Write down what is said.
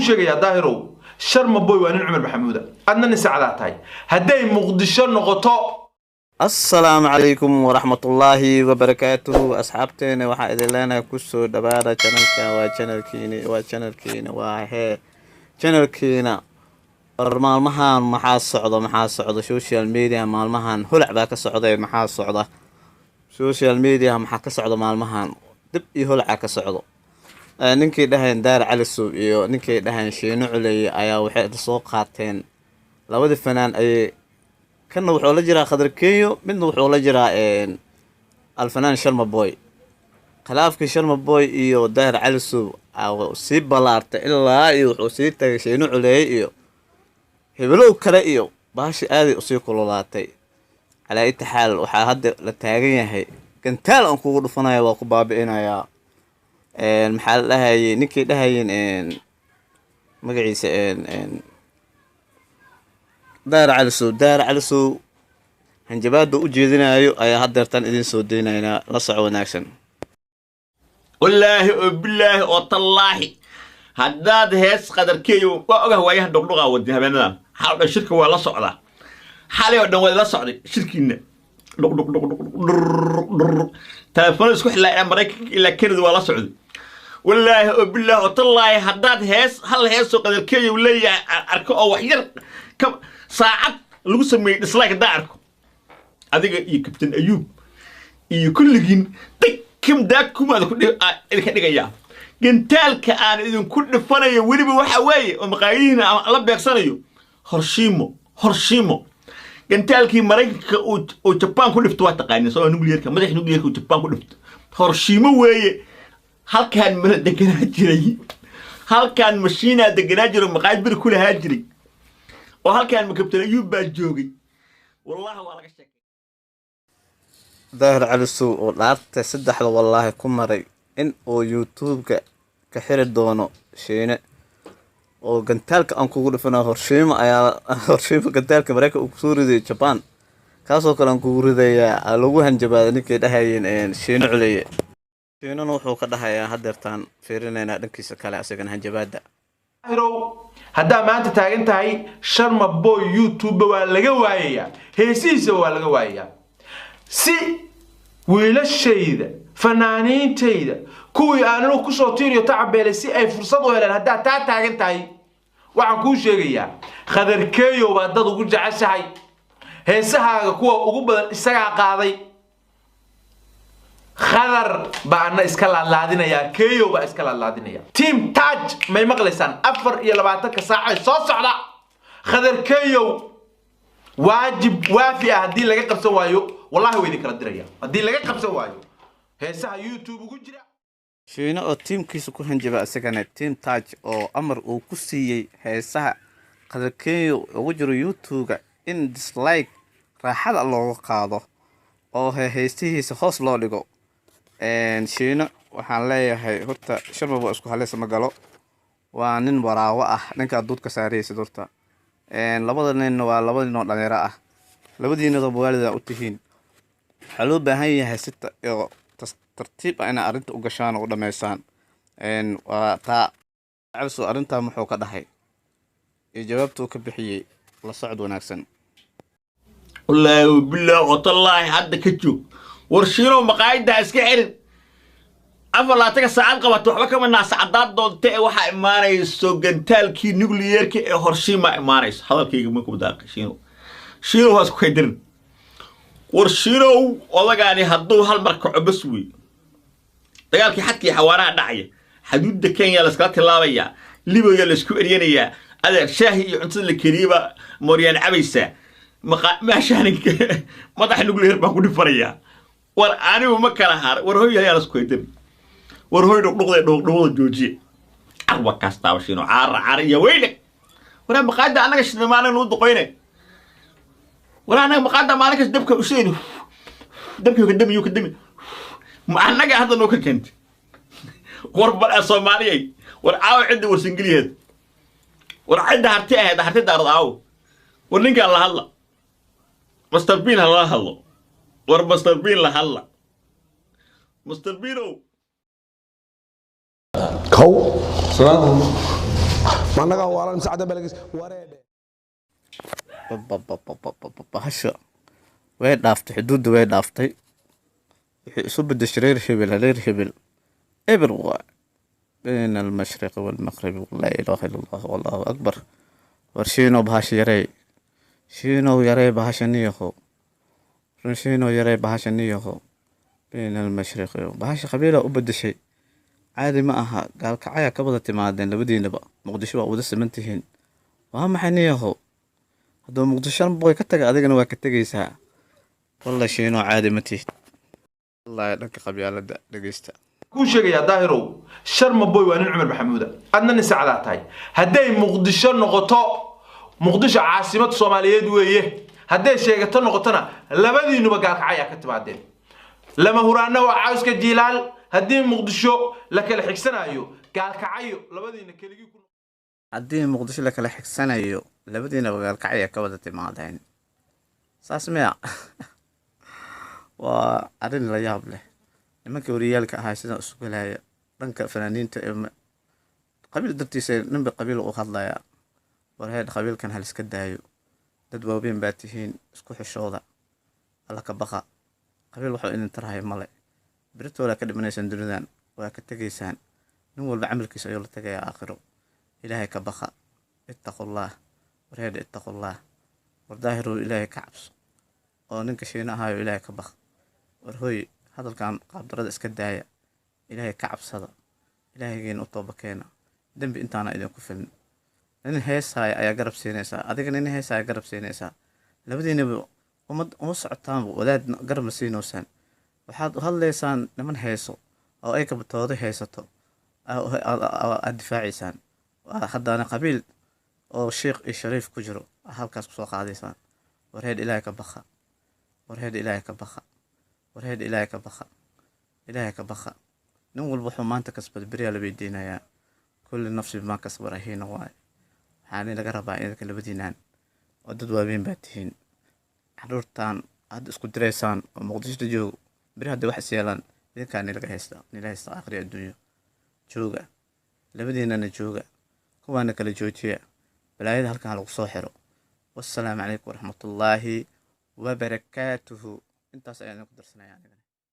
sheegay daahiro sharma boy waa nin Umar Maxamuuda adna nisacada tahay haday Muqdisho noqoto السلام عليكم ورحمة الله وبركاته أصحابتنا وحائد لنا كسو دبارة channelكينا وهي channelكينا مالمهان محا صعدة سوشيال ميديا مالمهان هلع باك صعدة محا صعدة سوشيال ميديا محا كصعدة مالمهان دب يهلع كصعدة ننكي دهن دار على السوق ننكي دهن شينو علي أيا وحيد السوق هاتين لابد الفنان أي كنا وحول جرا خضر كيو منه وحول جرا الفنان شرما بوي خلافك شرما بوي إيو داير على السوق أو سيب بلارت إلا إيو وحوسيد تغشينو عليه إيو هبلو كلا إيو باشي آدي أصيكو لولاتي على أي حال وحا هدي لتاغين هي كنتال أنكو غرفنا واقو بابئنا يا المحل لهاي نكي لهاين مقعيس دار على السوق هنجباد وجدنا أي هدرتان إذن سودينا هنا لصع وناكسن والله بالله والله هداد هيس قدر كيو وأوجه وياه دقدقة وديها بيننا حاول الشركة ولا صعدة حالي ودنا ولا صعدة شركينا دق تلفون سكح لا أمريكا إلا كرد ولا صعد والله بالله والله هداد هيس هل هيس قدر كيو لي أركو أو حير كم ساعات لو سمي ديسلايك داركو adiga iyo Captain Ayub iyo kulligiin kim daakum aad ku dhigaya gantaalka aan idin ku dhifanayo waliba waxa weeye oo maqaayina la beegsanayo horshimo gantaalkii Mareykanka oo Japan ku dhifto waa taqaanay soo nuclearka madax nuclearka oo Japan ku dhifto horshimo weeye halkaan mala deganaa jiray halkaan mashiina deganaa jiray maqaayid bir ku lahaa jiray oo halkaan Captain Ayub baa joogay wallahi waa laga sheekay ظاهر على السوق ولعبت سدح والله كمري إن أو يوتيوب كحير الدونو شينة أو قنتالك أنكو غرفنا هرشيم قنتالك مريكا وكسوري دي جبان كاسو كان أنكو غرفي لوغو هنجبا نكي دهايين شينة علي شينة نوحو كدهايا هدرتان فيرينينا نكي سكالي أسيقن هنجبا دا هدا ما أنت تاقنتهاي شرما بوي يوتيوب واللغا وايا هيسيسا واللغا وايا si wiilashayda fanaaniintayda kuwii aanu ku soo tiiriyo tacabeelay si ay fursad u helaan hadaa taagan tahay waxaan ku sheegayaa khadarkeeyo waa dad ugu jeceshahay heesahaaga kuwa ugu badan isaga qaaday khadar baana iska laadinaya keeyo baa iska laadinaya team Taj may maqlaysan 24 saac soo socda khadarkeeyo واجب وافي هدي لقى قبسة وايو والله ويدي كلا دريا هدي لقى قبسة وايو هسه يوتيوب وجرا شينا أو تيم كيسو كهن جبا سكنة تيم تاج أو أمر أو كسي هسه قدر كيو وجرو يوتيوب إن ديسلايك راح هذا الله قاضه أو هستي خاص لا لقو إن شينا وحنلاقي هاي هرتا شرب أبو أسكو هلا سمجلو ونن وراء نك أدود كساري سدورتا labada nin waa labadii noo dhalinyaro ah labadiina waalida u tihiin xaloo baahan yahay sita iyo tartiib ayna arinta u gashaan oo dhameysaan waa taa calso arinta muxuu ka dhahay iyo jawaabtu ka bixiyay la socod wanaagsan wallahi billahi wallahi hadda ka joog warshiino maqaayada iska xirin afalaataga saacad qabato waxba kama naas cadaad doonta waxa imaanayso gantaalkii nuclearka ee Hiroshima imaanayso hadalkayga ma ku daaqashiino shiino waas ku xidin warshiino odagaani hadduu hal mar ka cubas weey dagaalkii xadkii xawaaraha dhacay xuduudda Kenya la iska tilaabaya Libiya la isku eryanaya adeer shaahi iyo cuntada la kariiba Mooriyaan cabaysa maashaaninka madax nuclear baa ku dhifaraya war anigu ma kala har war hooyahay la isku xidin warhoy dhuqdhuqda joojiye arwa kasta washino caar ya weyle wara maqaada anaga shidmaana noo duqeyne wara anaga maqaada maalinka dabka u sheeyno dabka ka damiyo ka dami ma anaga hadda noo ka keent war bal Soomaaliyeey war aaw cid war singiliyeed war cid harti daaradaaw war ninka la hadla Mr Bean la hadlo war Mr Bean la hadla Mr Bean كو سلام مالنا ولا مساعدة بلقيس وريده bahasha way dhaaftay xuduudda way dhaaftay wixii isu bedeshay reer hebel eber waa بين المشرق والمغرب لا إله إلا الله والله أكبر ورشينو بهاش يري شينو يري بهاش نيهو رشينو يري بهاش نيهو بين المشرق بهاش قبيلة أبد شيء عادي ما أها قال كعيا كبضة معدن لبدينا بقى مقدشوا ودس منتهين وهم حنيهو هذا مقدشان بقى كتج هذا كانوا كتجيسها والله شينو عادي متي الله لك قبيلة دقيستا kuu sheegaya daahirow sharma boy waa nin Cumar Maxamuud adna nin sacada tahay haday muqdisho noqoto muqdisho caasimad Soomaaliyeed weeye haday sheegato noqotona labadiinuba gaalkacaya ka timaadeen lama huraana waa cawska jilaal hadii muqdisho la kala xigsanayo gaalkacayo labadiina kaligi ku haddii muqdisho la kala xigsanayo labadiina gaalkacaya ka wada timaadeen saas miya waa arrin la yaab leh nimanka wariyaalka ahaa sida isu galaya dhanka fanaaniinta qabiil dartiisa ninba qabiil u hadlaya warheed qabiilkan hal iska daayo dad waaweyn baa tihiin isku xishooda alla ka baqa qabiil wuxuu idin tarahay male biritooda ka dhimanaysan dunidan waa ka tegaysaan nin walba camalkiisa ayuu la tagayaa aakhiro ilaahay ka baqa ittaqullah warheed ittaqullah wardaahiru ilaahay ka cabso oo ninka shiina ahaayo ilaahay ka baqa warhooy hadalkan qaabdarada iska daaya ilaahay ka cabsada ilaahaygeena u tooba keena dambi intaana idinku filin nin heesaaya ayaa garab siinaysaa adiga nin heesaaya garab siinaysaa labadiinaba uma socotaan wadaad garab ma siinoosaan waxaad u hadlaysaan niman heeso oo ay kabatooda heesato aad difaacaysaan haddana qabiil oo sheekh iyo shariif ku jiro halkaas kusoo qaadaysaan warheed ilaahay ka baqa warheed ilaahay ka baqa warheed ilaahay ka baqa ilaahay ka baqa nin walba wuxuu maanta kasbad beriyaa la weydiinayaa kulli nafsi bimaa kasba rahiina waaye waxaana laga rabaa idinka labadiinaan oo dad waaweyn baa tihiin caruurtaan aad isku diraysaan oo muqdisho joogo beri hadda wax is yeelaan idinkaa nilaga haysta aakhiri adduunyo jooga labadiinana jooga kuwaana kala joojiya balaayada halkan lagu soo xiro wassalaamu calaykum waraxmatullaahi wabarakaatuhu intaas ayaan ku darsanayaa aniga